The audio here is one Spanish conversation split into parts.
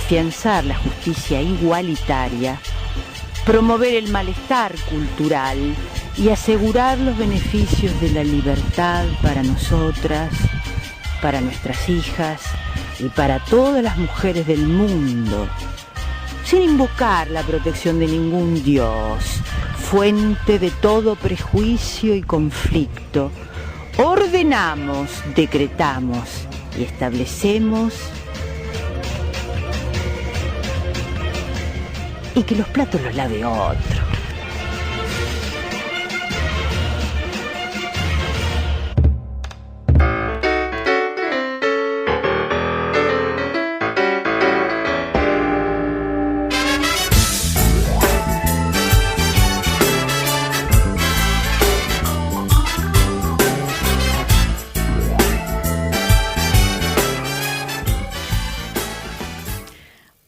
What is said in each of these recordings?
afianzar la justicia igualitaria, promover el malestar cultural y asegurar los beneficios de la libertad para nosotras, para nuestras hijas y para todas las mujeres del mundo, sin invocar la protección de ningún dios, fuente de todo prejuicio y conflicto. Ordenamos, decretamos y establecemos y que los platos los lave otro.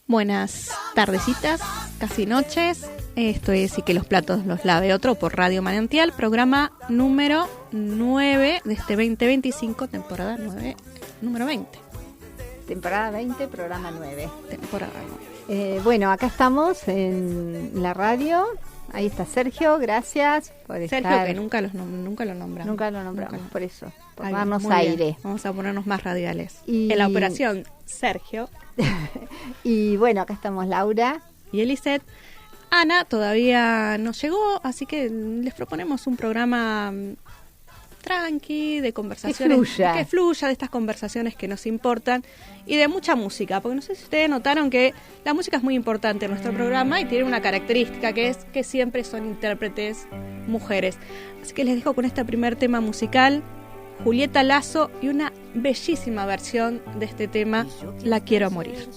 Buenas tardecitas, casi noches. Esto es Y que los platos los lave otro por Radio Manantial, programa número 9 de este 2025, temporada 9, número 20. Temporada 20, programa 9. Temporada 9. Bueno, acá estamos en la radio. Ahí está Sergio, gracias por estar. Sergio, que nunca lo nombramos. Nunca lo nombramos, Nunca. Por eso, por Ay, darnos muy aire. Bien. Vamos a ponernos más radiales. Y... En la operación, Sergio. Y bueno, acá estamos Laura y Eliseth. Ana todavía no llegó, así que les proponemos un programa tranqui, de conversaciones, que fluya, de estas conversaciones que nos importan y de mucha música, porque no sé si ustedes notaron que la música es muy importante en nuestro programa y tiene una característica que es que siempre son intérpretes mujeres. Así que les dejo con este primer tema musical, Julieta Lazo, y una bellísima versión de este tema, La quiero morir.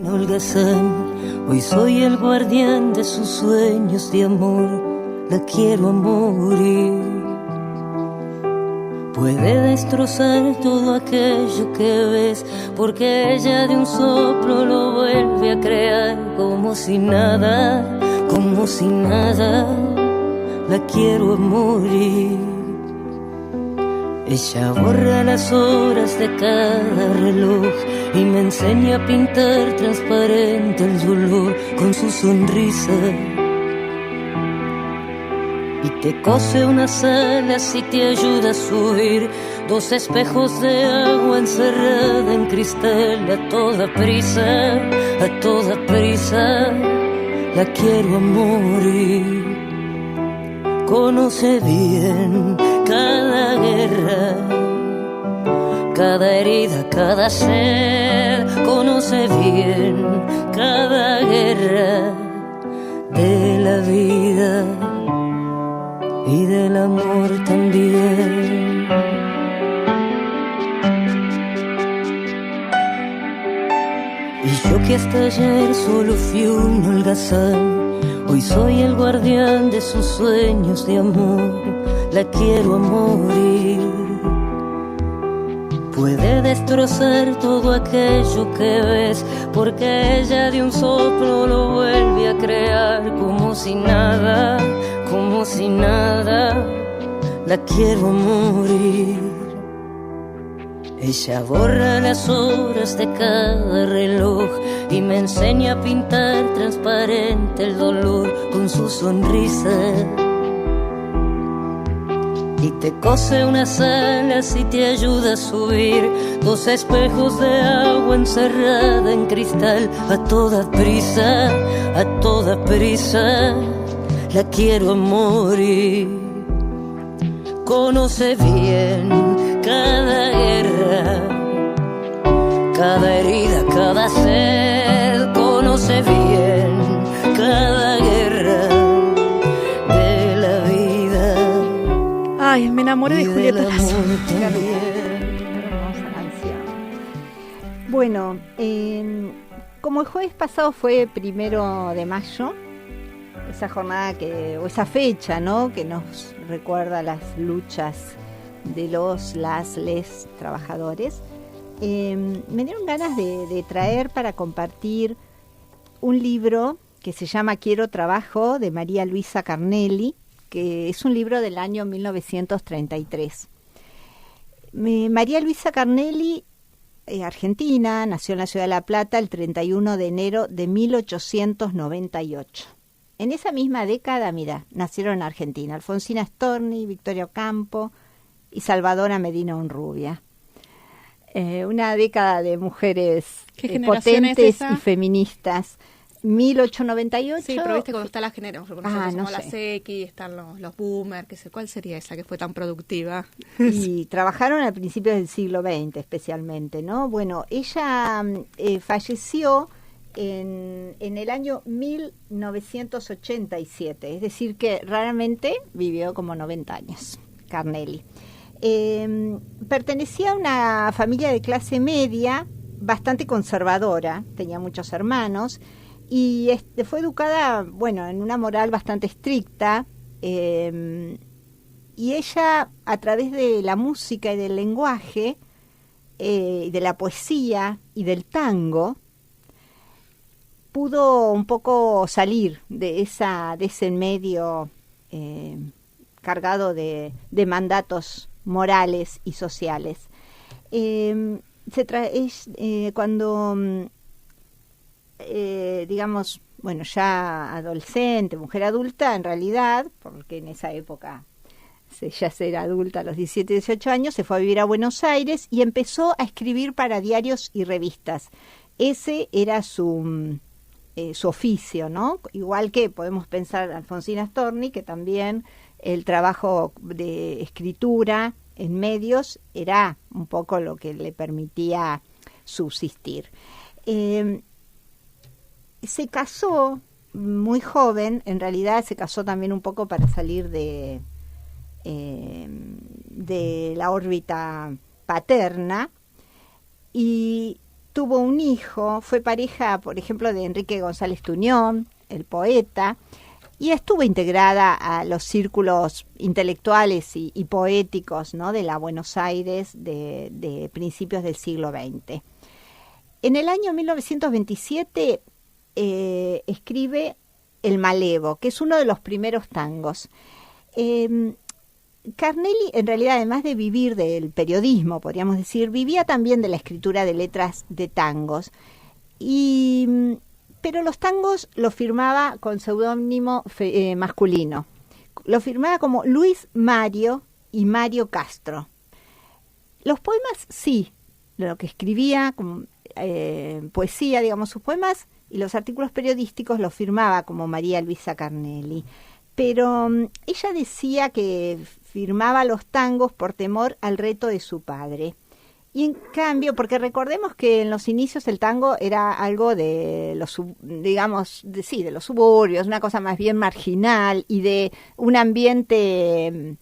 Holgazán, hoy soy el guardián de sus sueños de amor, la quiero morir. Puede destrozar todo aquello que ves, porque ella de un soplo lo vuelve a crear, como si nada, la quiero morir. Ella borra las horas de cada reloj y me enseña a pintar transparente el dolor con su sonrisa. Y te cose unas alas y te ayuda a subir 2 espejos de agua encerrada en cristal. A toda prisa, la quiero morir. Conoce bien cada guerra, cada herida, cada sed. Conoce bien cada guerra de la vida y del amor también. Y yo que hasta ayer solo fui un holgazán, hoy soy el guardián de sus sueños de amor, la quiero morir. Puede destrozar todo aquello que ves, porque ella de un soplo lo vuelve a crear, como si nada, la quiero morir. Ella borra las horas de cada reloj y me enseña a pintar transparente el dolor con su sonrisa. Y te cose unas alas y te ayuda a subir 2 espejos de agua encerrada en cristal. A toda prisa, la quiero morir. Conoce bien cada guerra, cada herida, cada sed. Conoce bien cada guerra de la vida. Ay, me enamoré de Julieta Lazo. Hermosa canción. Bueno, como el jueves pasado fue 1 de mayo, esa jornada o esa fecha, ¿no?, que nos recuerda las luchas de les trabajadores, me dieron ganas de traer para compartir un libro que se llama Quiero trabajo, de María Luisa Carnelli, que es un libro del año 1933. María Luisa Carnelli argentina, nació en la ciudad de La Plata el 31 de enero de 1898. En esa misma década, mira, nacieron en Argentina Alfonsina Storni, Victoria Ocampo y Salvadora Medina Honrubia. Una década de mujeres potentes y feministas. 1898. Sí, pero viste cuando está la generación, no sé. las X, están los boomers, ¿cuál sería esa que fue tan productiva? Y trabajaron al principio del siglo XX especialmente, ¿no? Bueno, ella falleció en el año 1987, es decir que raramente vivió como 90 años, Carnelli. Pertenecía a una familia de clase media bastante conservadora, tenía muchos hermanos, y fue educada, bueno, en una moral bastante estricta, y ella, a través de la música y del lenguaje, de la poesía y del tango, pudo un poco salir de ese medio cargado de mandatos morales y sociales. Cuando digamos, bueno, ya adolescente, mujer adulta, en realidad, porque en esa época ya era adulta a los 17, 18 años, se fue a vivir a Buenos Aires y empezó a escribir para diarios y revistas. Ese era su oficio, ¿no? Igual que podemos pensar Alfonsina Storni, que también el trabajo de escritura en medios era un poco lo que le permitía subsistir. Se casó muy joven, en realidad se casó también un poco para salir de la órbita paterna, y tuvo un hijo, fue pareja, por ejemplo, de Enrique González Tuñón, el poeta, y estuvo integrada a los círculos intelectuales y poéticos, ¿no?, de la Buenos Aires de principios del siglo XX. En el año 1927 escribe El Malevo, que es uno de los primeros tangos. Carnelli, en realidad, además de vivir del periodismo, podríamos decir, vivía también de la escritura de letras de tangos. Pero los tangos los firmaba con seudónimo masculino. Lo firmaba como Luis Mario y Mario Castro. Los poemas, sí, lo que escribía como poesía, digamos, sus poemas, y los artículos periodísticos los firmaba como María Luisa Carnelli. Pero ella decía que firmaba los tangos por temor al reto de su padre. Y en cambio, porque recordemos que en los inicios el tango era algo de los, digamos, de los suburbios, una cosa más bien marginal y de un ambiente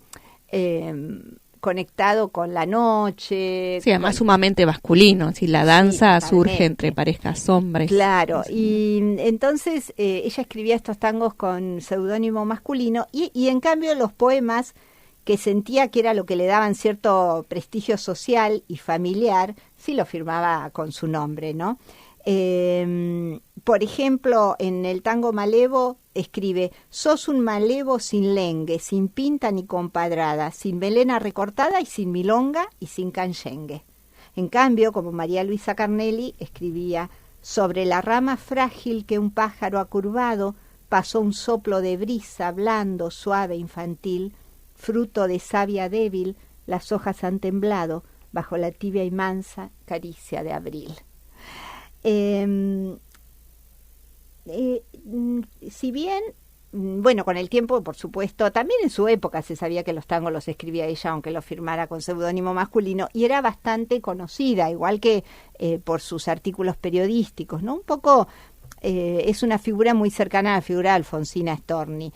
conectado con la noche. Sí, además sumamente masculino, si la danza surge entre parejas hombres. Claro, y entonces ella escribía estos tangos con seudónimo masculino y en cambio los poemas, que sentía que era lo que le daban cierto prestigio social y familiar, sí lo firmaba con su nombre, ¿no? Por ejemplo, en el tango Malevo escribe: sos un malevo sin lengue, sin pinta ni compadrada, sin melena recortada y sin milonga y sin canchengue. En cambio, como María Luisa Carnelli escribía: sobre la rama frágil que un pájaro ha curvado, pasó un soplo de brisa, blando, suave, infantil, fruto de savia débil, las hojas han temblado bajo la tibia y mansa caricia de abril. Si bien, bueno, con el tiempo, por supuesto, también en su época se sabía que los tangos los escribía ella, aunque los firmara con seudónimo masculino, y era bastante conocida, igual que por sus artículos periodísticos, ¿no? Un poco es una figura muy cercana a la figura de Alfonsina Storni.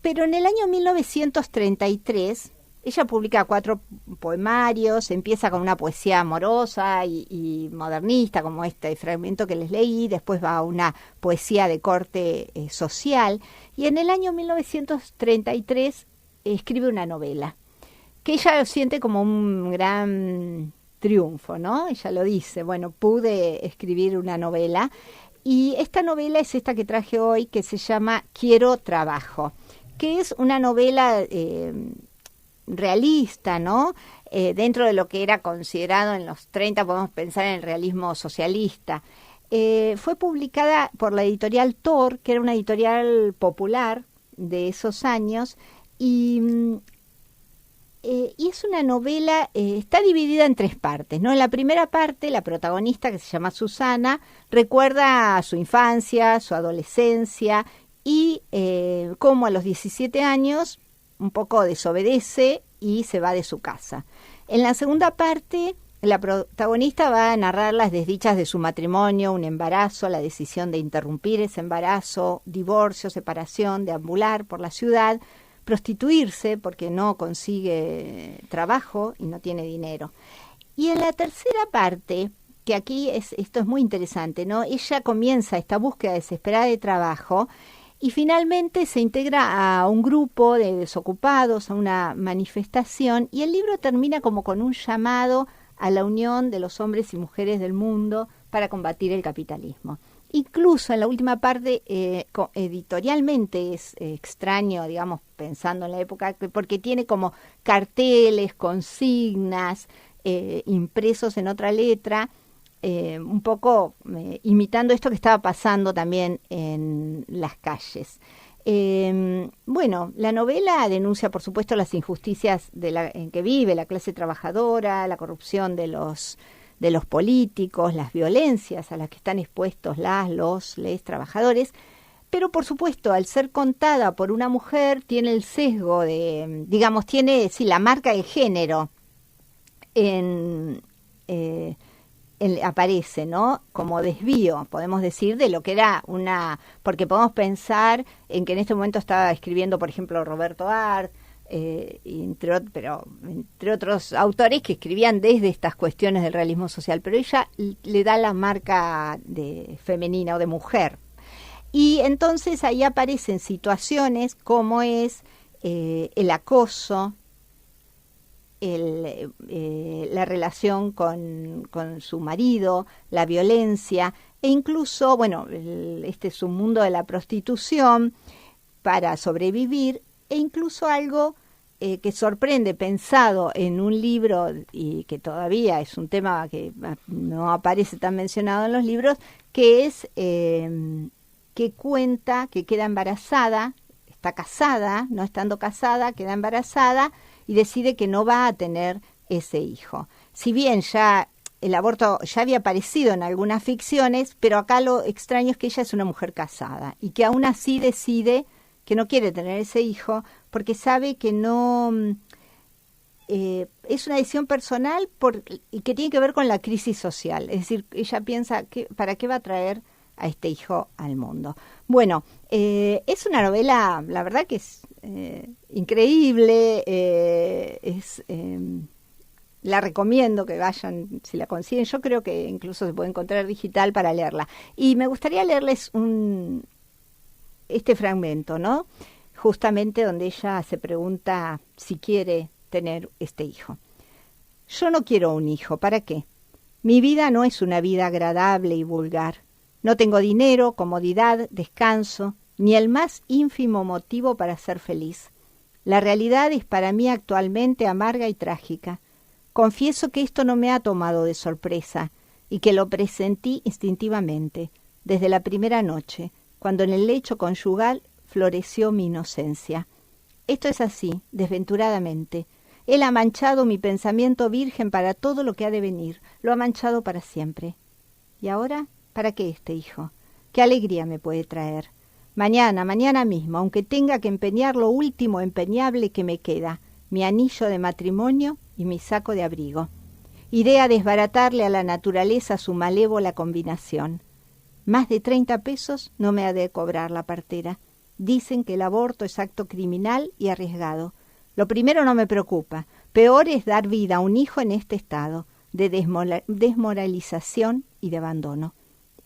Pero en el año 1933 ella publica 4 poemarios, empieza con una poesía amorosa y modernista, como este fragmento que les leí, después va a una poesía de corte social, y en el año 1933 escribe una novela, que ella lo siente como un gran triunfo, ¿no? Ella lo dice, bueno, pude escribir una novela, y esta novela es esta que traje hoy, que se llama Quiero trabajo, que es una novela realista, ¿no? Dentro de lo que era considerado en los 30, podemos pensar en el realismo socialista. Fue publicada por la editorial Tor, que era una editorial popular de esos años, y es una novela, está dividida en 3 partes, ¿no? En la primera parte, la protagonista, que se llama Susana, recuerda su infancia, su adolescencia, y cómo a los 17 años un poco desobedece y se va de su casa. En la segunda parte, la protagonista va a narrar las desdichas de su matrimonio, un embarazo, la decisión de interrumpir ese embarazo, divorcio, separación, deambular por la ciudad, prostituirse porque no consigue trabajo y no tiene dinero. Y en la tercera parte, que aquí esto es muy interesante, ¿no? Ella comienza esta búsqueda desesperada de trabajo y finalmente se integra a un grupo de desocupados, a una manifestación, y el libro termina como con un llamado a la unión de los hombres y mujeres del mundo para combatir el capitalismo. Incluso en la última parte, editorialmente es extraño, digamos, pensando en la época, porque tiene como carteles, consignas, impresos en otra letra, un poco imitando esto que estaba pasando también en las calles. Bueno, la novela denuncia, por supuesto, las injusticias en que vive la clase trabajadora, la corrupción de los políticos, las violencias a las que están expuestos les trabajadores, pero por supuesto, al ser contada por una mujer, tiene el sesgo de, digamos, tiene la marca de género aparece, ¿no? Como desvío, podemos decir, de lo que era porque podemos pensar en que en este momento estaba escribiendo, por ejemplo, Roberto Art, entre otros autores que escribían desde estas cuestiones del realismo social, pero ella le da la marca de femenina o de mujer. Y entonces ahí aparecen situaciones como es el acoso, la relación con su marido, la violencia, e incluso, bueno, este es un mundo de la prostitución para sobrevivir, e incluso algo que sorprende, pensado en un libro, y que todavía es un tema que no aparece tan mencionado en los libros, que es que cuenta que queda embarazada, está casada, no estando casada, queda embarazada, y decide que no va a tener ese hijo. Si bien ya el aborto ya había aparecido en algunas ficciones, pero acá lo extraño es que ella es una mujer casada y que aún así decide que no quiere tener ese hijo porque sabe que no es una decisión personal y que tiene que ver con la crisis social. Es decir, ella piensa ¿para qué va a traer a este hijo al mundo? Bueno, es una novela, la verdad que es increíble, la recomiendo que vayan, si la consiguen. Yo creo que incluso se puede encontrar digital para leerla. Y me gustaría leerles este fragmento, ¿no? Justamente donde ella se pregunta si quiere tener este hijo. Yo no quiero un hijo, ¿para qué? Mi vida no es una vida agradable y vulgar. No tengo dinero, comodidad, descanso, ni el más ínfimo motivo para ser feliz. La realidad es para mí actualmente amarga y trágica. Confieso que esto no me ha tomado de sorpresa y que lo presentí instintivamente, desde la primera noche, cuando en el lecho conyugal floreció mi inocencia. Esto es así, desventuradamente. Él ha manchado mi pensamiento virgen para todo lo que ha de venir, lo ha manchado para siempre. ¿Y ahora? ¿Para qué este hijo? ¿Qué alegría me puede traer? Mañana mismo, aunque tenga que empeñar lo último empeñable que me queda, mi anillo de matrimonio y mi saco de abrigo. Iré a desbaratarle a la naturaleza su malévola combinación. Más de 30 pesos no me ha de cobrar la partera. Dicen que el aborto es acto criminal y arriesgado. Lo primero no me preocupa. Peor es dar vida a un hijo en este estado de desmoralización y de abandono.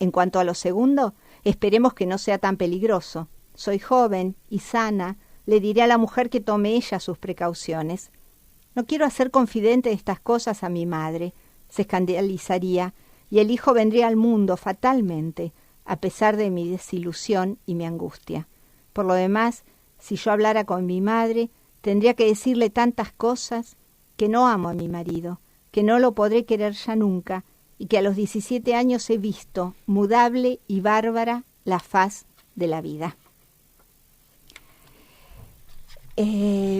En cuanto a lo segundo, esperemos que no sea tan peligroso. Soy joven y sana, le diré a la mujer que tome ella sus precauciones. No quiero hacer confidente de estas cosas a mi madre, se escandalizaría, y el hijo vendría al mundo fatalmente, a pesar de mi desilusión y mi angustia. Por lo demás, si yo hablara con mi madre, Tendría que decirle tantas cosas, que no amo a mi marido, que no lo podré querer ya nunca, y que a los 17 años he visto, mudable y bárbara, la faz de la vida.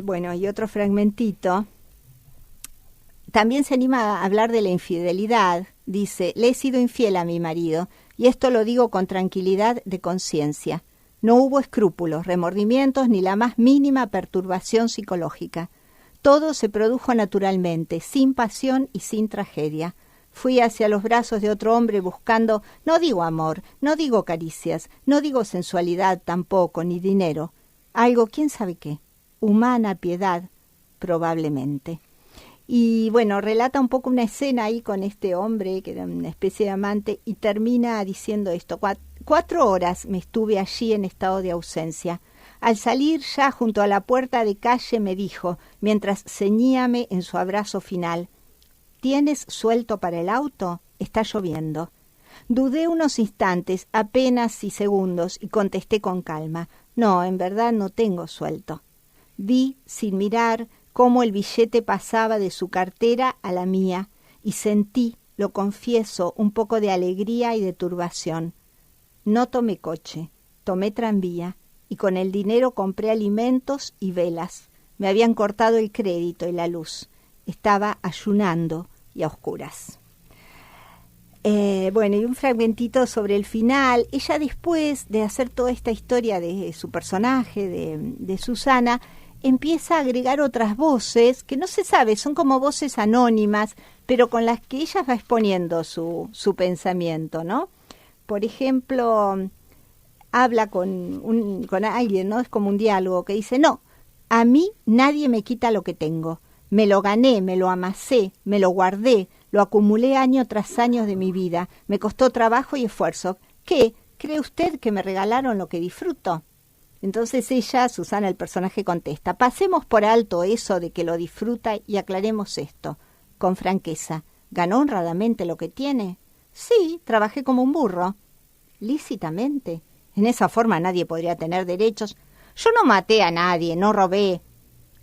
Bueno, y otro fragmentito. También se anima a hablar de la infidelidad. Dice, le he sido infiel a mi marido, y esto lo digo con tranquilidad de conciencia. No hubo escrúpulos, remordimientos, ni la más mínima perturbación psicológica. Todo se produjo naturalmente, sin pasión y sin tragedia. Fui hacia los brazos de otro hombre buscando, no digo amor, no digo caricias, no digo sensualidad tampoco, ni dinero. Algo, quién sabe qué, humana piedad, probablemente. Y bueno, relata un poco una escena ahí con este hombre, que era una especie de amante, y termina diciendo esto. 4 horas me estuve allí en estado de ausencia. Al salir ya junto a la puerta de calle me dijo, mientras ceñíame en su abrazo final, ¿tienes suelto para el auto? Está lloviendo. Dudé unos instantes, apenas y segundos, y contesté con calma, no, en verdad no tengo suelto. Vi, sin mirar, cómo el billete pasaba de su cartera a la mía, y sentí, lo confieso, un poco de alegría y de turbación. No tomé coche, tomé tranvía, y con el dinero compré alimentos y velas. Me habían cortado el crédito y la luz. Estaba ayunando y a oscuras. Bueno, y un fragmentito sobre el final. Ella, después de hacer toda esta historia de su personaje, de Susana, empieza a agregar otras voces que no se sabe, son como voces anónimas, pero con las que ella va exponiendo su pensamiento, ¿no? Por ejemplo, habla con alguien, ¿no? Es como un diálogo que dice, no, a mí nadie me quita lo que tengo. Me lo gané, me lo amasé, me lo guardé, lo acumulé año tras año de mi vida. Me costó trabajo y esfuerzo. ¿Qué? ¿Cree usted que me regalaron lo que disfruto? Entonces ella, Susana, el personaje, contesta, pasemos por alto eso de que lo disfruta y aclaremos esto, con franqueza. ¿Ganó honradamente lo que tiene? Sí, trabajé como un burro. ¿Lícitamente? En esa forma nadie podría tener derechos. Yo no maté a nadie, no robé.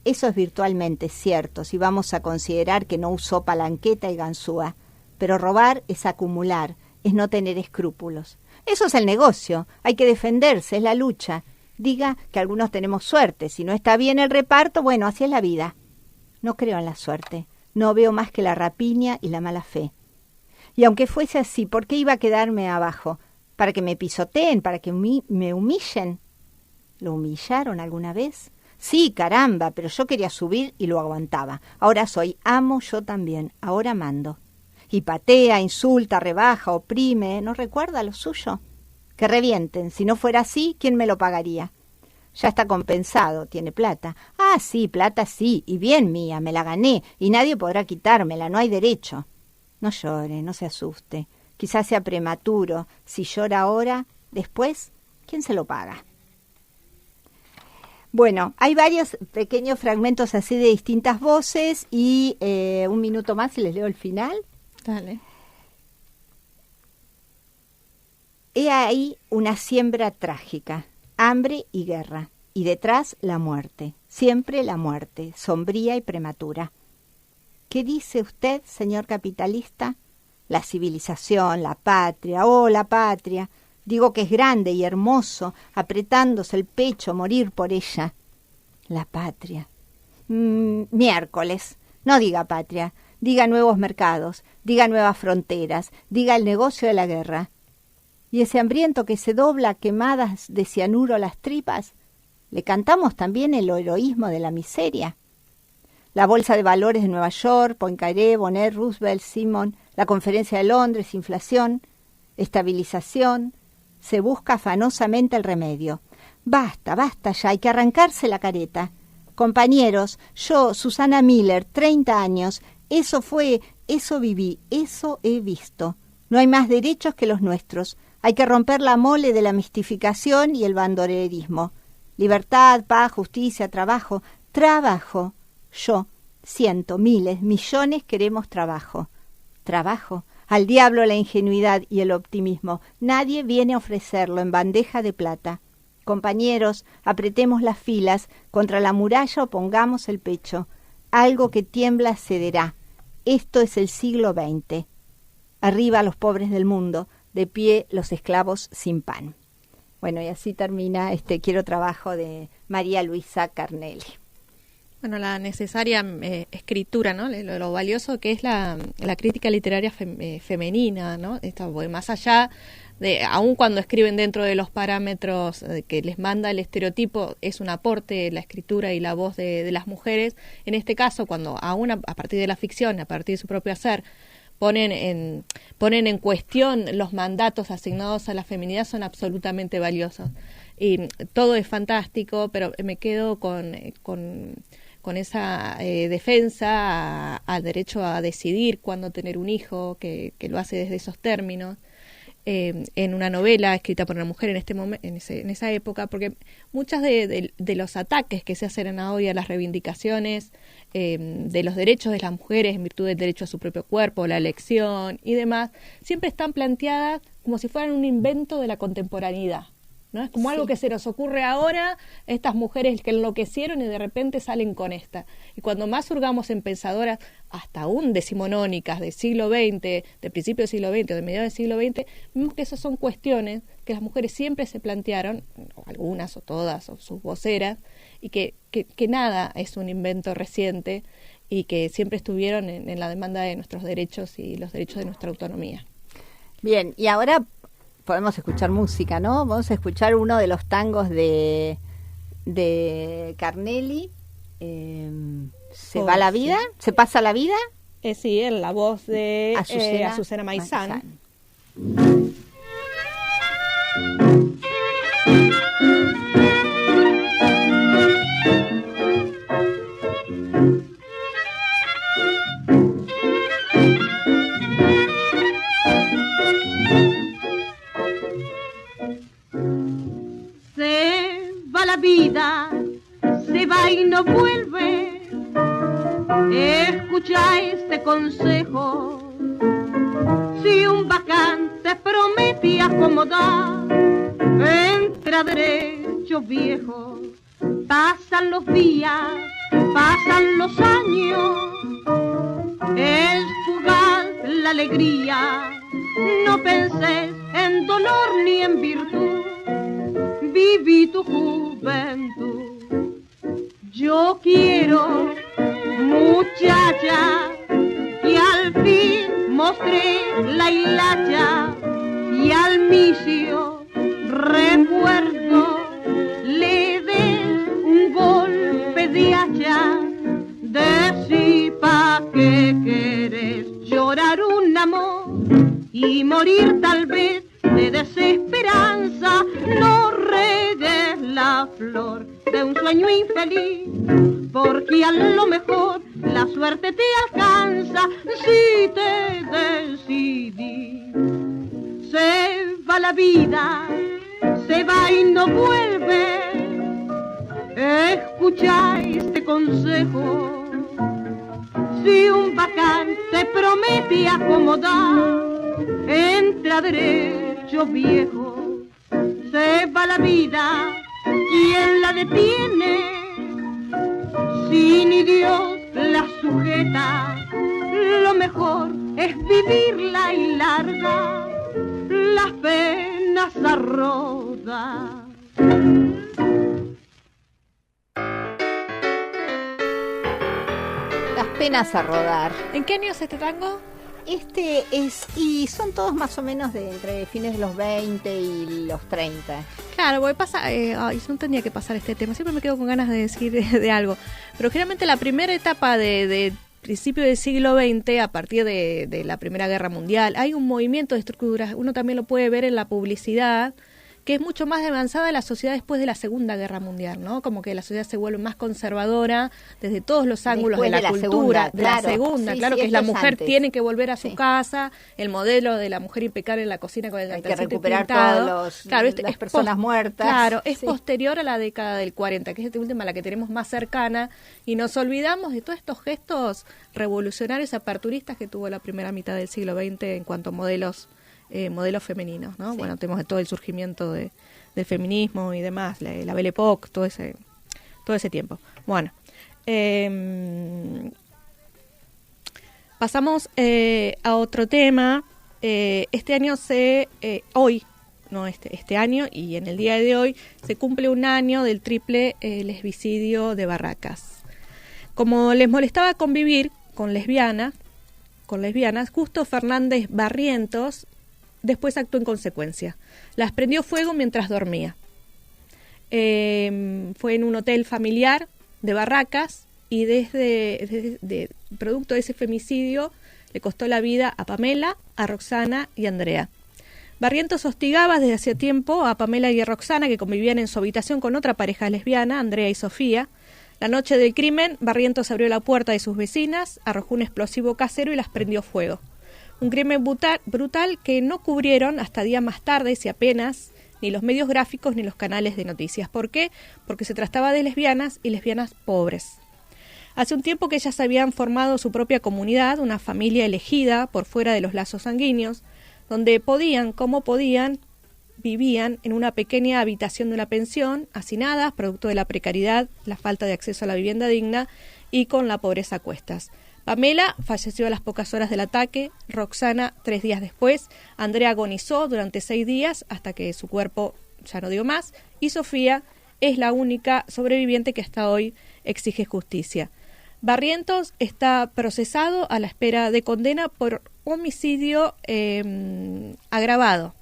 Eso es virtualmente cierto, si vamos a considerar que no usó palanqueta y ganzúa. Pero robar es acumular, es no tener escrúpulos. Eso es el negocio, hay que defenderse, es la lucha. Diga que algunos tenemos suerte, si no está bien el reparto, bueno, así es la vida. No creo en la suerte, no veo más que la rapiña y la mala fe. Y aunque fuese así, ¿por qué iba a quedarme abajo? ¿Para que me pisoteen, para que me humillen? ¿Lo humillaron alguna vez? Sí, caramba, pero yo quería subir y lo aguantaba. Ahora soy amo yo también, ahora mando. Y patea, insulta, rebaja, oprime, ¿no recuerda lo suyo? Que revienten, si no fuera así, ¿quién me lo pagaría? Ya está compensado, tiene plata. Ah, sí, plata sí, y bien mía, me la gané, y nadie podrá quitármela, no hay derecho. No llore, no se asuste, quizás sea prematuro. Si llora ahora, después, ¿quién se lo paga? Bueno, hay varios pequeños fragmentos así de distintas voces y 1 minuto más y les leo el final. Dale. He ahí una siembra trágica, hambre y guerra, y detrás la muerte, siempre la muerte, sombría y prematura. ¿Qué dice usted, señor capitalista? La civilización, la patria, oh, la patria. Digo que es grande y hermoso, apretándose el pecho, morir por ella. La patria. Miércoles. No diga patria, diga nuevos mercados, diga nuevas fronteras, diga el negocio de la guerra. Y ese hambriento que se dobla quemadas de cianuro las tripas, ¿le cantamos también el heroísmo de la miseria? La Bolsa de Valores de Nueva York, Poincaré, Bonnet, Roosevelt, Simon, la Conferencia de Londres, inflación, estabilización. Se busca afanosamente el remedio. Basta, basta ya, hay que arrancarse la careta. Compañeros, yo, Susana Miller, 30 años, eso fue, eso viví, eso he visto. No hay más derechos que los nuestros. Hay que romper la mole de la mistificación y el bandolerismo. Libertad, paz, justicia, trabajo. Trabajo. Yo, cientos, miles, millones queremos trabajo. Trabajo. Al diablo la ingenuidad y el optimismo. Nadie viene a ofrecerlo en bandeja de plata. Compañeros, apretemos las filas, contra la muralla opongamos el pecho. Algo que tiembla cederá. Esto es el siglo XX. Arriba los pobres del mundo, de pie los esclavos sin pan. Bueno, y así termina este Quiero Trabajo de María Luisa Carnelli. Bueno, la necesaria escritura, ¿no? Lo valioso que es la crítica literaria femenina, ¿no? Esto, más allá de, aun cuando escriben dentro de los parámetros que les manda el estereotipo, es un aporte la escritura y la voz de las mujeres. En este caso, cuando aún a partir de la ficción, a partir de su propio hacer, ponen en cuestión los mandatos asignados a la feminidad, son absolutamente valiosos. Y todo es fantástico, pero me quedo con esa defensa al derecho a decidir cuándo tener un hijo, que lo hace desde esos términos, en una novela escrita por una mujer en esa época, porque muchas de los ataques que se hacen hoy a las reivindicaciones de los derechos de las mujeres en virtud del derecho a su propio cuerpo, la elección y demás, siempre están planteadas como si fueran un invento de la contemporaneidad, ¿no? Es como algo que se nos ocurre ahora, estas mujeres que enloquecieron y de repente salen con esta. Y cuando más hurgamos en pensadoras, hasta aún decimonónicas del siglo XX, de principio del siglo XX o de mediados del siglo XX, vemos que esas son cuestiones que las mujeres siempre se plantearon, o algunas o todas, o sus voceras, y que nada es un invento reciente y que siempre estuvieron en la demanda de nuestros derechos y los derechos de nuestra autonomía. Bien, y ahora podemos escuchar música, ¿no? Vamos a escuchar uno de los tangos de Carnelli, ¿Se va la vida? Sí. ¿Se pasa la vida? Sí, en la voz de Azucena Maizán. Se va la vida, se va y no vuelve. Escucha este consejo: si un vacante promete acomodar, entra derecho viejo. Pasan los días, pasan los años, es fugaz la alegría. No penses en dolor ni en virtud, viví tu juventud. Yo quiero, muchacha, que al fin mostré la hilacha y al misio recuerdo le des un golpe de hacha. Decí pa' qué querés llorar un amor y morir tal vez de desesperanza. No regues la flor de un sueño infeliz, porque a lo mejor la suerte te alcanza si te decidís. Se va la vida, se va y no vuelve. Escucha este consejo: si un vacante promete acomodar, entra derecho viejo. Se va la vida, ¿quién la detiene? Si ni Dios la sujeta, lo mejor es vivirla y larga las penas a rodar. Las penas a rodar. ¿En qué año es este tango? Este es, y son todos más o menos de entre fines de los 20 y los 30. Claro, porque pasa, no tenía que pasar este tema, siempre me quedo con ganas de decir de algo, pero generalmente la primera etapa de principio del siglo XX, a partir de la Primera Guerra Mundial, hay un movimiento de estructuras, uno también lo puede ver en la publicidad, que es mucho más avanzada de la sociedad después de la Segunda Guerra Mundial, ¿no? Como que la sociedad se vuelve más conservadora desde todos los ángulos de la cultura, de la segunda, sí, que es la mujer antes. Tiene que volver a su casa, el modelo de la mujer impecable en la cocina con el hay que recuperar todas las personas muertas. Claro, es posterior a la década del 40, que es esta última la que tenemos más cercana, y nos olvidamos de todos estos gestos revolucionarios aperturistas que tuvo la primera mitad del siglo XX en cuanto a modelos modelos femeninos, ¿no? Sí. Bueno, tenemos todo el surgimiento del feminismo y demás, la Belle Époque, todo ese tiempo. Bueno, pasamos a otro tema. Este año este año y en el día de hoy se cumple un año del triple lesbicidio de Barracas. Como les molestaba convivir con lesbianas, Justo Fernández Barrientos después actuó en consecuencia. Las prendió fuego mientras dormía. Fue en un hotel familiar de Barracas y desde producto de ese femicidio le costó la vida a Pamela, a Roxana y a Andrea. Barrientos hostigaba desde hacía tiempo a Pamela y a Roxana, que convivían en su habitación con otra pareja lesbiana, Andrea y Sofía. La noche del crimen, Barrientos abrió la puerta de sus vecinas, arrojó un explosivo casero y las prendió fuego. Un crimen brutal que no cubrieron hasta días más tarde, si apenas, ni los medios gráficos ni los canales de noticias. ¿Por qué? Porque se trataba de lesbianas y lesbianas pobres. Hace un tiempo que ellas habían formado su propia comunidad, una familia elegida por fuera de los lazos sanguíneos, donde podían, como podían, vivían en una pequeña habitación de una pensión, hacinadas, producto de la precariedad, la falta de acceso a la vivienda digna y con la pobreza a cuestas. Pamela falleció a las pocas horas del ataque, Roxana 3 días después, Andrea agonizó durante 6 días hasta que su cuerpo ya no dio más y Sofía es la única sobreviviente que hasta hoy exige justicia. Barrientos está procesado a la espera de condena por homicidio agravado.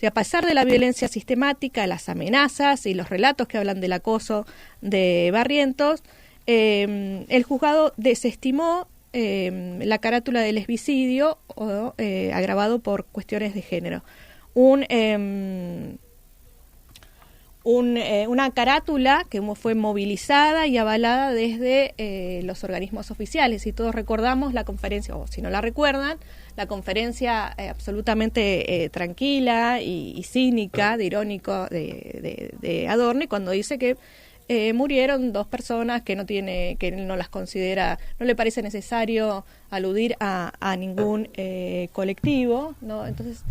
A pesar de la violencia sistemática, las amenazas y los relatos que hablan del acoso de Barrientos, el juzgado desestimó la carátula del lesbicidio agravado por cuestiones de género. Una carátula que fue movilizada y avalada desde los organismos oficiales. Y todos recordamos la conferencia, o si no la recuerdan, la conferencia absolutamente tranquila y cínica, de irónico, de Adorni, cuando dice que murieron 2 personas que no las considera, no le parece necesario aludir a ningún colectivo, ¿no? Entonces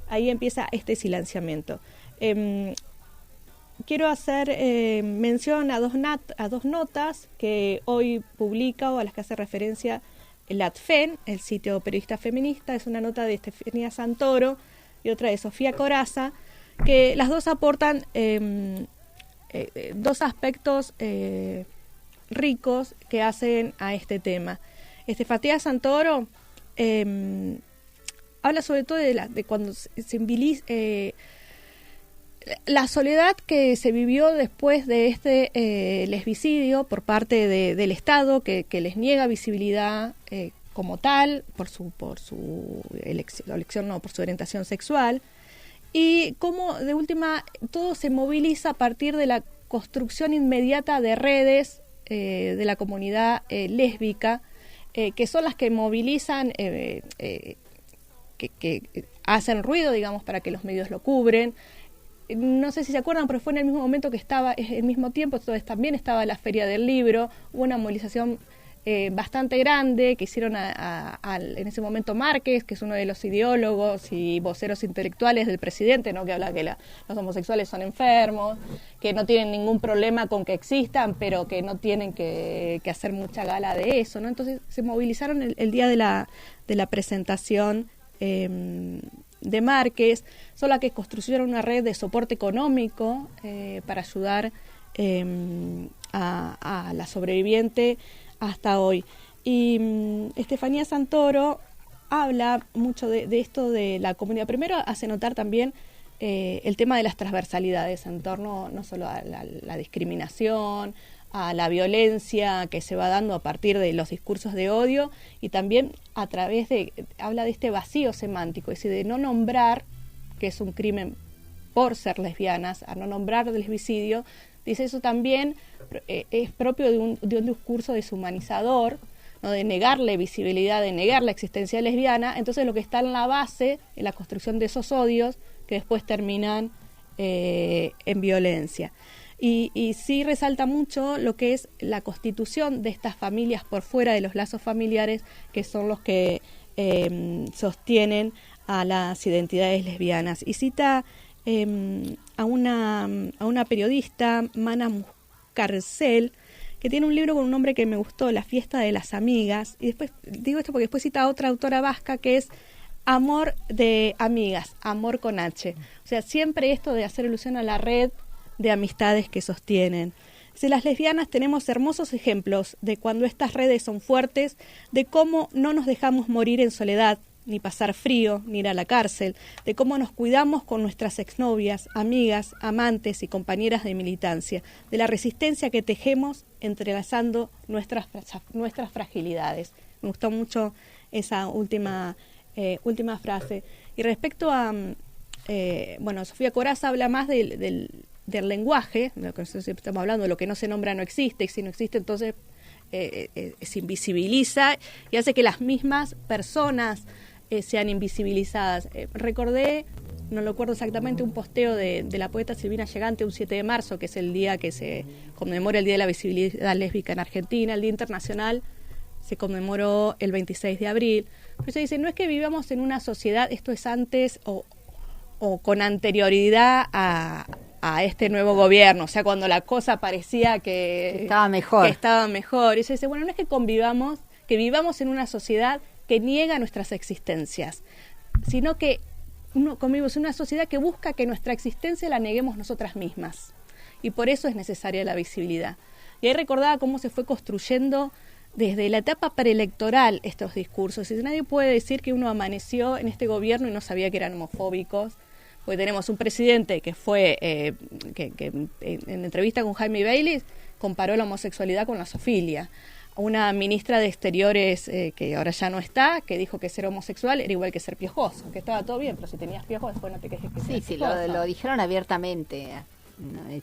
ahí empieza este silenciamiento. Quiero hacer mención a dos notas que hoy publica o a las que hace referencia el ADFEN, el sitio periodista feminista. Es una nota de Estefanía Santoro y otra de Sofía Corazza, que las dos aportan 2 aspectos ricos que hacen a este tema. Estefanía Santoro habla sobre todo de cuando se la soledad que se vivió después de este lesbicidio por parte del Estado, que les niega visibilidad como tal por su elección, por su orientación sexual, y cómo de última todo se moviliza a partir de la construcción inmediata de redes de la comunidad lésbica, que son las que movilizan, que hacen ruido, digamos, para que los medios lo cubren. No sé si se acuerdan, pero fue en el mismo momento que estaba, el mismo tiempo, entonces también estaba la Feria del Libro, hubo una movilización bastante grande que hicieron en ese momento Márquez, que es uno de los ideólogos y voceros intelectuales del presidente, ¿no? Que habla que los homosexuales son enfermos, que no tienen ningún problema con que existan, pero que no tienen que hacer mucha gala de eso, ¿no? Entonces se movilizaron el día de la presentación de Márquez, son las que construyeron una red de soporte económico para ayudar a la sobreviviente hasta hoy. Y Estefanía Santoro habla mucho de esto de la comunidad. Primero hace notar también el tema de las transversalidades en torno no solo a la discriminación, a la violencia que se va dando a partir de los discursos de odio, y también a través habla de este vacío semántico, es decir, de no nombrar que es un crimen por ser lesbianas, a no nombrar del lesbicidio. Dice eso también es propio de un discurso deshumanizador, ¿no? De negarle visibilidad, de negar la existencia lesbiana. Entonces lo que está en la base, en la construcción de esos odios que después terminan en violencia. Y sí resalta mucho lo que es la constitución de estas familias por fuera de los lazos familiares, que son los que sostienen a las identidades lesbianas. Y cita a una periodista, Mana Muscarcel, que tiene un libro con un nombre que me gustó, La fiesta de las amigas. Y después digo esto porque después cita a otra autora vasca que es Amor de amigas, amor con H. O sea, siempre esto de hacer alusión a la red de amistades que sostienen. Si las lesbianas tenemos hermosos ejemplos de cuando estas redes son fuertes, de cómo no nos dejamos morir en soledad, ni pasar frío, ni ir a la cárcel, de cómo nos cuidamos con nuestras exnovias, amigas, amantes y compañeras de militancia, de la resistencia que tejemos entrelazando nuestras fragilidades. Me gustó mucho esa última frase. Y respecto a, Sofía Corazza habla más del lenguaje, de lo que estamos hablando, de lo que no se nombra no existe, y si no existe entonces se invisibiliza y hace que las mismas personas sean invisibilizadas. Recordé, no lo recuerdo exactamente, un posteo de la poeta Silvina Llegante un 7 de marzo, que es el día que se conmemora el Día de la Visibilidad Lésbica en Argentina. El Día Internacional se conmemoró el 26 de abril. Pero se dice, no es que vivamos en una sociedad, esto es antes o con anterioridad a este nuevo gobierno, o sea, cuando la cosa parecía que estaba mejor. Y se dice, bueno, no es que vivamos en una sociedad que niega nuestras existencias, sino que convivimos en una sociedad que busca que nuestra existencia la neguemos nosotras mismas. Y por eso es necesaria la visibilidad. Y ahí recordaba cómo se fue construyendo desde la etapa preelectoral estos discursos. Y nadie puede decir que uno amaneció en este gobierno y no sabía que eran homofóbicos, porque tenemos un presidente que fue, que en entrevista con Jaime Bailey comparó la homosexualidad con la zoofilia. Una ministra de Exteriores que ahora ya no está, que dijo que ser homosexual era igual que ser piojoso, que estaba todo bien, pero si tenías piojos después no te quejes que seas piojoso. Sí, lo dijeron abiertamente,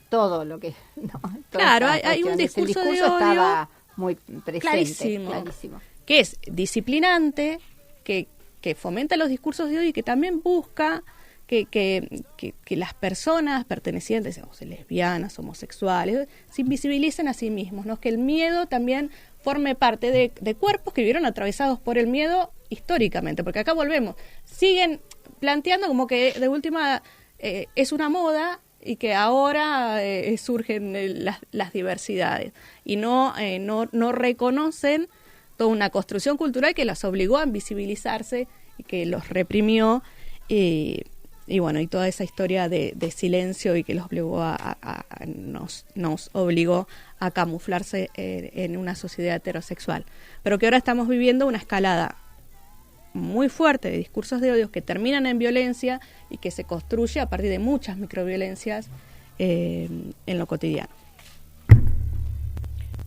todo lo que... claro, hay un discurso de odio estaba muy presente, clarísimo, que es disciplinante, que fomenta los discursos de odio y que también busca que las personas pertenecientes, digamos, lesbianas, homosexuales, se invisibilicen a sí mismos, ¿no? Que el miedo también forme parte de cuerpos que vivieron atravesados por el miedo históricamente, porque acá volvemos, siguen planteando como que de última es una moda y que ahora surgen las diversidades y no reconocen toda una construcción cultural que las obligó a invisibilizarse y que los reprimió y toda esa historia de silencio y que los obligó nos obligó a camuflarse en una sociedad heterosexual. Pero que ahora estamos viviendo una escalada muy fuerte de discursos de odio que terminan en violencia y que se construye a partir de muchas microviolencias en lo cotidiano.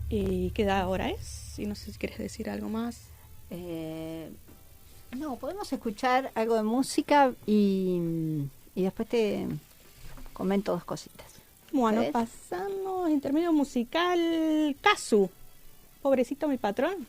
¿Y qué hora es? Y no sé si quieres decir algo más. No, podemos escuchar algo de música y después te comento dos cositas. Bueno, pasamos intermedio musical. Casu, pobrecito mi patrón.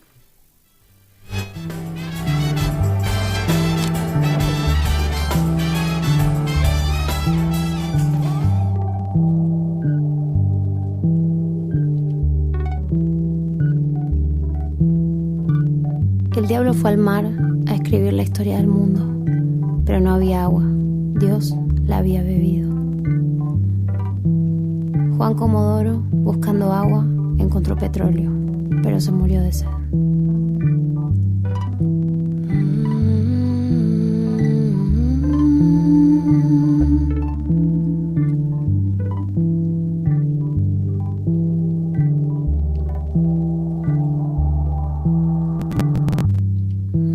El diablo fue al mar a escribir la historia del mundo, pero no había agua. Dios la había bebido. Juan Comodoro, buscando agua, encontró petróleo, pero se murió de sed.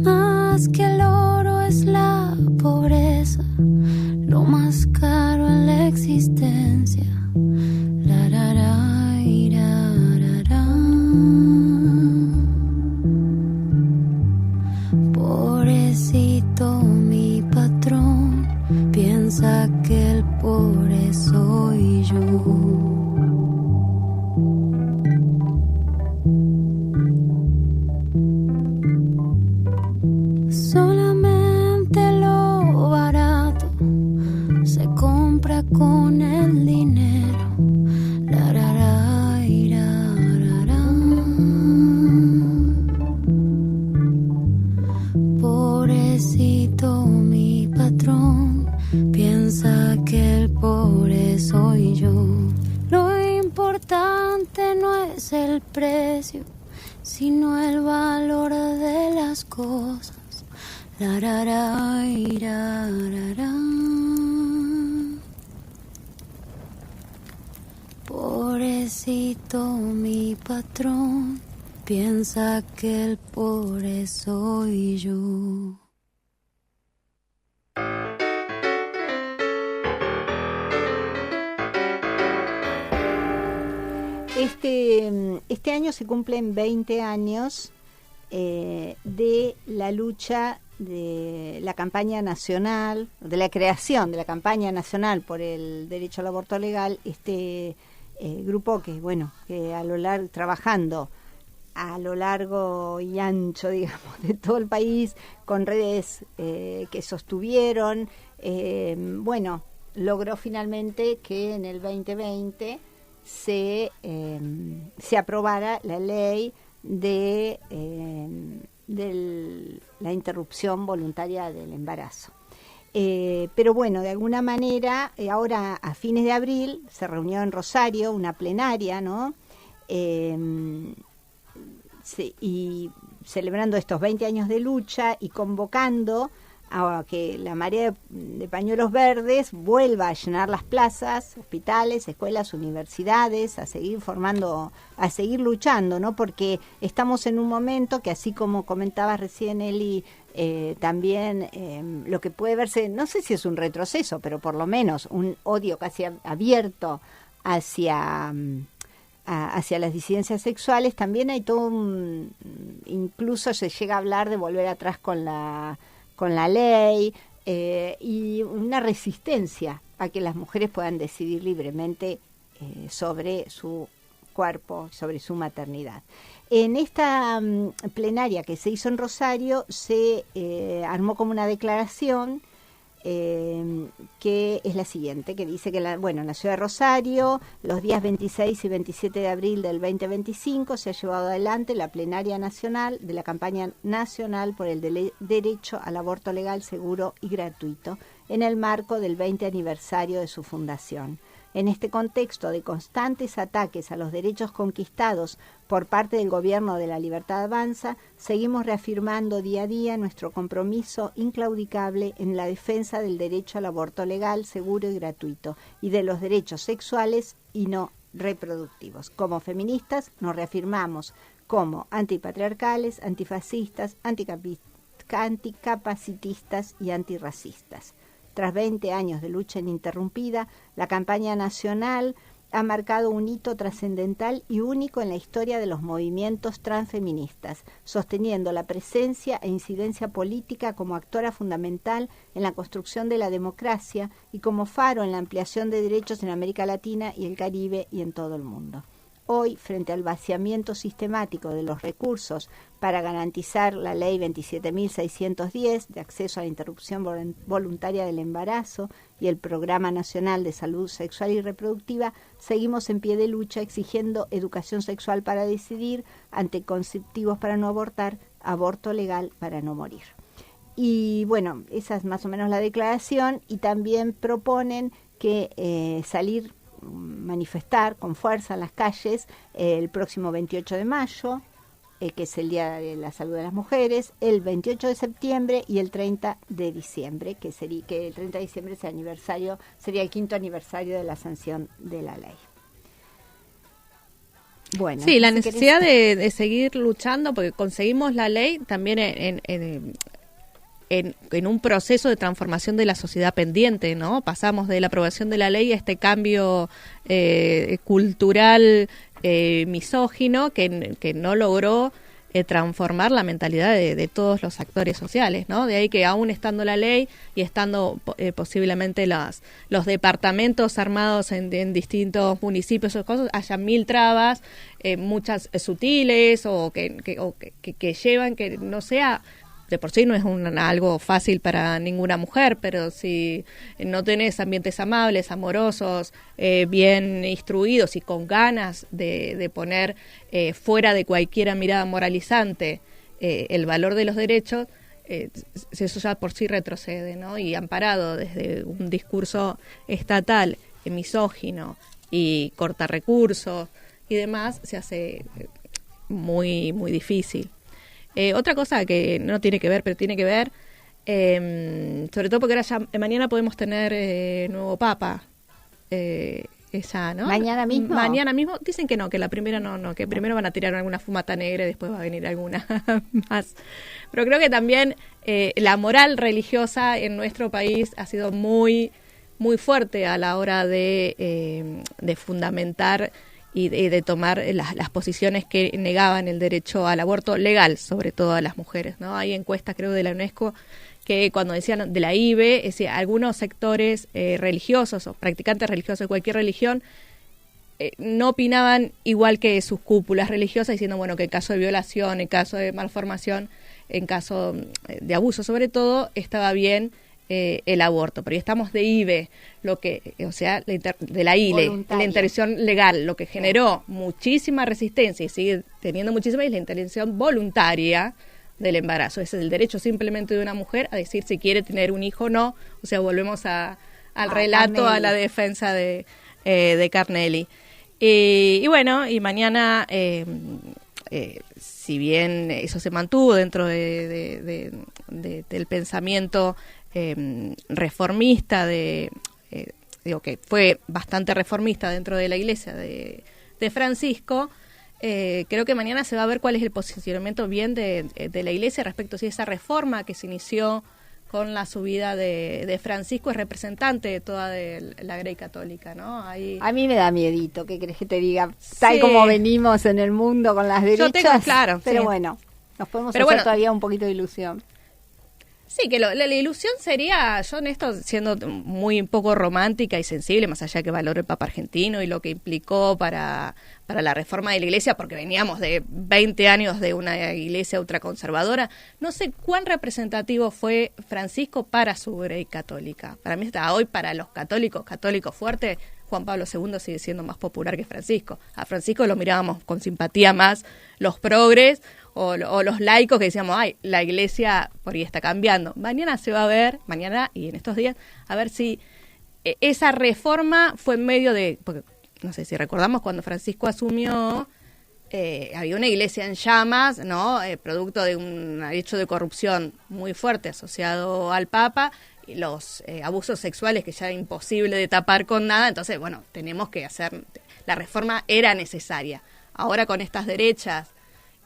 Más que el oro es la pobreza, lo más caro en la existencia. Pobrecito mi patrón, piensa que el pobre soy yo. Solamente lo barato se compra con el dinero. Pobrecito mi piensa que el pobre soy yo. Lo importante no es el precio, sino el valor de las cosas. Pobrecito mi patrón, piensa que el pobre soy yo. Este año se cumplen 20 años de la lucha de la campaña nacional, de la creación de la campaña nacional por el derecho al aborto legal, grupo que a lo largo, trabajando a lo largo y ancho, digamos, de todo el país, con redes que sostuvieron, logró finalmente que en el 2020 se aprobara la ley de la interrupción voluntaria del embarazo. Pero bueno, de alguna manera, ahora a fines de abril se reunió en Rosario una plenaria, ¿no? Y celebrando estos 20 años de lucha y convocando a que la marea de pañuelos verdes vuelva a llenar las plazas, hospitales, escuelas, universidades, a seguir formando, a seguir luchando, ¿no? Porque estamos en un momento que, así como comentaba recién Eli, también lo que puede verse, no sé si es un retroceso, pero por lo menos un odio casi abierto hacia las disidencias sexuales, también hay todo incluso se llega a hablar de volver atrás con la ley y una resistencia a que las mujeres puedan decidir libremente sobre su cuerpo, sobre su maternidad. En esta plenaria que se hizo en Rosario se armó como una declaración que es la siguiente, que dice que en la ciudad de Rosario, los días 26 y 27 de abril del 2025 se ha llevado adelante la plenaria nacional de la campaña nacional por el derecho al aborto legal, seguro y gratuito, en el marco del 20 aniversario de su fundación. En este contexto de constantes ataques a los derechos conquistados por parte del Gobierno de la Libertad Avanza, seguimos reafirmando día a día nuestro compromiso inclaudicable en la defensa del derecho al aborto legal, seguro y gratuito, y de los derechos sexuales y no reproductivos. Como feministas nos reafirmamos como antipatriarcales, antifascistas, anticapacitistas y antirracistas. Tras 20 años de lucha ininterrumpida, la campaña nacional ha marcado un hito trascendental y único en la historia de los movimientos transfeministas, sosteniendo la presencia e incidencia política como actora fundamental en la construcción de la democracia y como faro en la ampliación de derechos en América Latina y el Caribe y en todo el mundo. Hoy, frente al vaciamiento sistemático de los recursos para garantizar la Ley 27.610 de acceso a la interrupción voluntaria del embarazo y el Programa Nacional de Salud Sexual y Reproductiva, seguimos en pie de lucha exigiendo educación sexual para decidir, anticonceptivos para no abortar, aborto legal para no morir. Y bueno, esa es más o menos la declaración, y también proponen que manifestar con fuerza en las calles el próximo 28 de mayo, que es el Día de la Salud de las Mujeres, el 28 de septiembre y el 30 de diciembre, que el 30 de diciembre sería el 5º aniversario de la sanción de la ley. Bueno, sí, la necesidad de seguir luchando, porque conseguimos la ley también en un proceso de transformación de la sociedad pendiente, ¿no? Pasamos de la aprobación de la ley a este cambio cultural misógino que no logró transformar la mentalidad de todos los actores sociales, ¿no? De ahí que aún estando la ley y estando posiblemente los departamentos armados en distintos municipios o cosas, haya 1000 trabas, muchas sutiles o que llevan que no sea. De por sí no es algo fácil para ninguna mujer, pero si no tenés ambientes amables, amorosos, bien instruidos y con ganas de poner fuera de cualquier mirada moralizante el valor de los derechos, eso ya por sí retrocede, ¿no? Y amparado desde un discurso estatal misógino y corta recursos y demás, se hace muy, muy difícil. Otra cosa que no tiene que ver, pero tiene que ver, sobre todo porque ahora ya, mañana podemos tener nuevo papa, esa, ¿no? ¿Mañana mismo? Mañana mismo. Dicen que no, que la primera no, que primero van a tirar alguna fumata negra y después va a venir alguna más. Pero creo que también la moral religiosa en nuestro país ha sido muy, muy fuerte a la hora de fundamentar y de tomar las posiciones que negaban el derecho al aborto legal, sobre todo a las mujeres, ¿no? Hay encuestas, creo, de la UNESCO que cuando decían de la IBE, es decir, algunos sectores religiosos o practicantes religiosos de cualquier religión no opinaban igual que sus cúpulas religiosas, diciendo, bueno, que en caso de violación, en caso de malformación, en caso de abuso sobre todo, estaba bien el aborto. Pero ya estamos de IBE, lo que, o sea, de la ILE, voluntaria, la intervención legal, lo que generó muchísima resistencia y sigue teniendo muchísima, es la intervención voluntaria del embarazo. Ese es el derecho simplemente de una mujer a decir si quiere tener un hijo o no. O sea, volvemos al relato, Carnelli, a la defensa de Carnelli. Y bueno, y mañana, si bien eso se mantuvo dentro del pensamiento reformista, digo que fue bastante reformista dentro de la iglesia de Francisco, creo que mañana se va a ver cuál es el posicionamiento bien de la Iglesia respecto a si esa reforma que se inició con la subida de Francisco es representante de toda la Grey católica, ¿no? Ahí... A mí me da miedito, ¿qué querés que te diga? Tal como venimos en el mundo con las derechas, yo tengo, claro, pero sí, bueno, nos podemos hacer todavía un poquito de ilusión. Sí, que la ilusión sería, yo en esto siendo muy poco romántica y sensible, más allá que valoro el Papa argentino y lo que implicó para la reforma de la Iglesia, porque veníamos de 20 años de una Iglesia ultraconservadora, no sé cuán representativo fue Francisco para su Grey católica. Para mí hasta hoy, para los católicos fuertes, Juan Pablo II sigue siendo más popular que Francisco. A Francisco lo mirábamos con simpatía más los progres o los laicos que decíamos, ay, la Iglesia por ahí está cambiando. Mañana se va a ver, mañana y en estos días, a ver si esa reforma fue en medio de, porque no sé si recordamos cuando Francisco asumió, había una iglesia en llamas, ¿no? Producto de un hecho de corrupción muy fuerte asociado al Papa, y los abusos sexuales que ya era imposible de tapar con nada. Entonces, bueno, tenemos que hacer, la reforma era necesaria. Ahora con estas derechas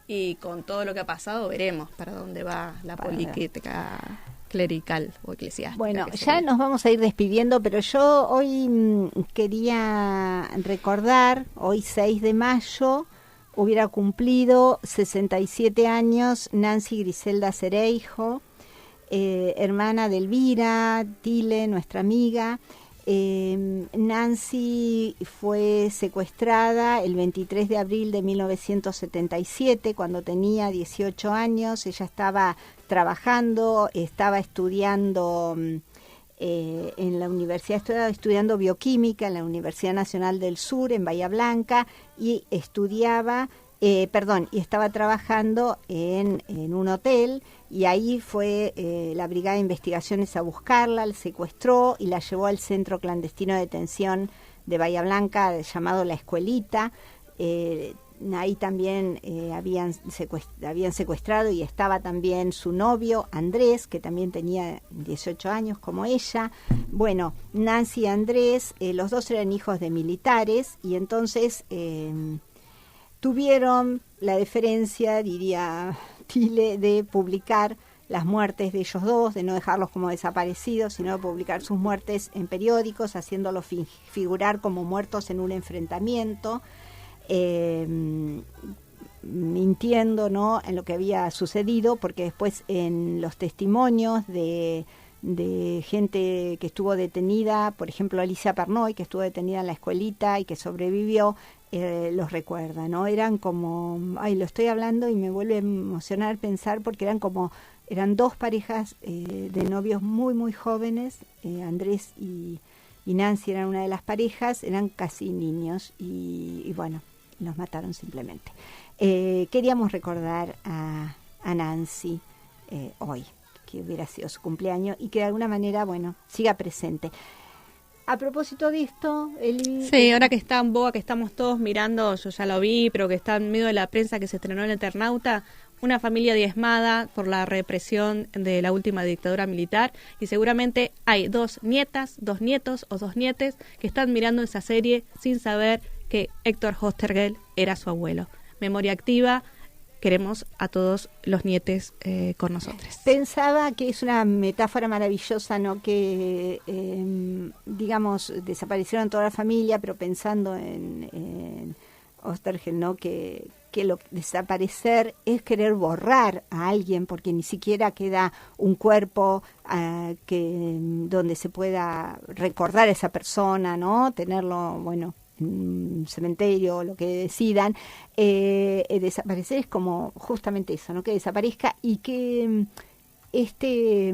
y con todo lo que ha pasado, veremos para dónde va la política clerical o eclesiástica. Bueno, ya nos vamos a ir despidiendo, pero yo hoy quería recordar, hoy 6 de mayo, hubiera cumplido 67 años Nancy Griselda Cereijo, hermana de Elvira Tile, nuestra amiga. Nancy fue secuestrada el 23 de abril de 1977, cuando tenía 18 años. Ella estaba trabajando, estaba estudiando en la universidad, estaba estudiando bioquímica en la Universidad Nacional del Sur, en Bahía Blanca, y y estaba trabajando en un hotel, y ahí fue la Brigada de Investigaciones a buscarla, la secuestró y la llevó al centro clandestino de detención de Bahía Blanca, llamado La Escuelita. Ahí también habían secuestrado y estaba también su novio, Andrés, que también tenía 18 años como ella. Bueno, Nancy y Andrés, los dos eran hijos de militares, y entonces tuvieron la deferencia, diría Tile, de publicar las muertes de ellos dos, de no dejarlos como desaparecidos, sino de publicar sus muertes en periódicos, haciéndolos figurar como muertos en un enfrentamiento, mintiendo, ¿no?, en lo que había sucedido, porque después en los testimonios de gente que estuvo detenida, por ejemplo Alicia Pernoy, que estuvo detenida en La Escuelita y que sobrevivió, los recuerda, ¿no? Eran como, lo estoy hablando y me vuelve a emocionar pensar, porque eran dos parejas de novios muy muy jóvenes. Andrés y Nancy eran una de las parejas, eran casi niños, y bueno, los mataron simplemente. Queríamos recordar a Nancy hoy. hubiera sido su cumpleaños y que de alguna manera, bueno, siga presente. A propósito de esto, Eli... Sí, ahora que está en boga, que estamos todos mirando, yo ya lo vi, pero que está en medio de la prensa que se estrenó El Eternauta, una familia diezmada por la represión de la última dictadura militar, y seguramente hay 2 nietas, 2 nietos o 2 nietes que están mirando esa serie sin saber que Héctor Oesterheld era su abuelo. Memoria activa, queremos a todos los nietes con nosotros. Pensaba que es una metáfora maravillosa, ¿no? Que, digamos, desaparecieron toda la familia, pero pensando en Oesterheld, ¿no? Que desaparecer es querer borrar a alguien, porque ni siquiera queda un cuerpo donde se pueda recordar a esa persona, ¿no? Tenerlo, bueno, en un cementerio, lo que decidan. Desaparecer es como justamente eso, ¿no? Que desaparezca, y que este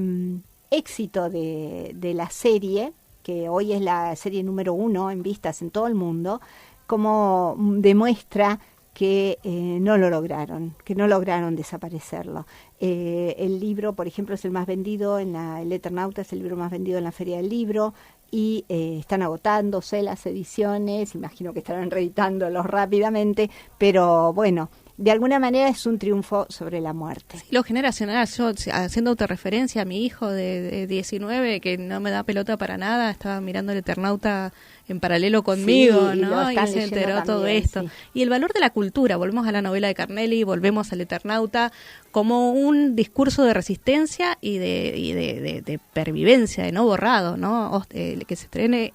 éxito de la serie, que hoy es la serie número 1 en vistas en todo el mundo, como demuestra que no lo lograron, que no lograron desaparecerlo. El libro, por ejemplo, es el más vendido El Eternauta es el libro más vendido en la Feria del Libro, y están agotándose las ediciones, imagino que estarán reeditándolos rápidamente, pero bueno, de alguna manera es un triunfo sobre la muerte. Sí, lo generacional, yo haciendo autorreferencia a mi hijo de 19, que no me da pelota para nada, estaba mirando El Eternauta en paralelo conmigo, sí, ¿no? Y se enteró también, todo esto. Sí. Y el valor de la cultura, volvemos a la novela de Carnelli, volvemos al Eternauta, como un discurso de resistencia y de pervivencia, de no borrado, ¿no? Que se estrene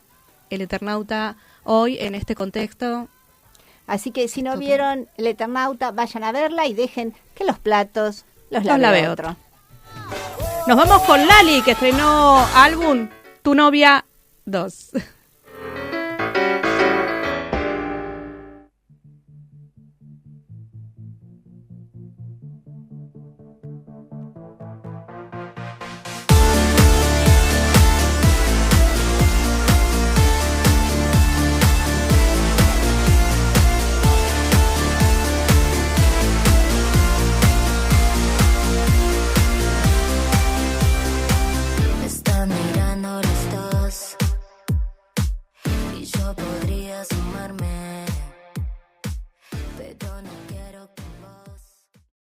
El Eternauta hoy en este contexto. Así que si no vieron El Eternauta, vayan a verla y dejen que los platos los lave otro. Nos vamos con Lali, que estrenó álbum Tu Novia 2. Podría sumarme